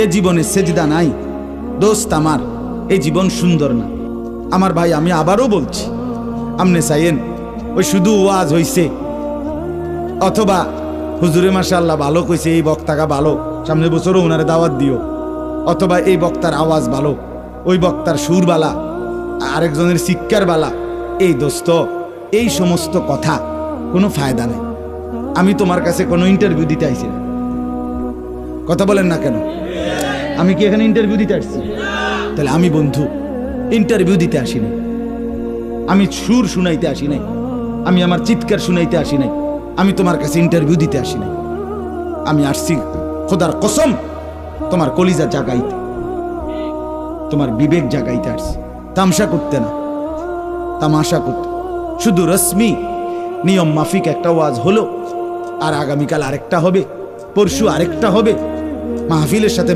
যে জীবনে সেজদা নাই, দোস্ত আমার এই জীবন সুন্দর না। আমার ভাই, আমি আবারও বলছি, আমনে চাইয়েন ওই শুধু ওয়াজ হইছে অথবা হুজুরে মাশাআল্লাহ ভালো কইছে, এই বক্তাটা ভালো, সামনে বছরও ওনারে দাওয়াত দিও, অথবা এই বক্তার আওয়াজ ভালো, ওই বক্তার সুর বালা, আরেকজনের শিক্ষার বালা, এই দোস্ত এই সমস্ত কথা কোনো ফায়দা নেই। আমি তোমার কাছে কোনো ইন্টারভিউ দিতে আইছি না। কথা বলেন না কেন? আমি কি এখানে ইন্টারভিউ দিতে আসছি? তাহলে আমি বন্ধু ইন্টারভিউ দিতে আসি নাই, আমি সুর শুনাইতে আসি নাই, আমি আমার চিৎকার শুনাইতে আসি নাই, আমি তোমার কাছে ইন্টারভিউ দিতে আসি নাই। আমি আসছি খোদার কসম তোমার কলিজা জাগাইতে, তোমার বিবেক জাগাইতে আসছি, তামসা করতে না, তামাশা করতে। শুধু রসমি নিয়ম মাফিক একটা ওয়াজ হলো, আর আগামীকাল আরেকটা হবে, পরশু আরেকটা হবে, মাহফিলের সাথে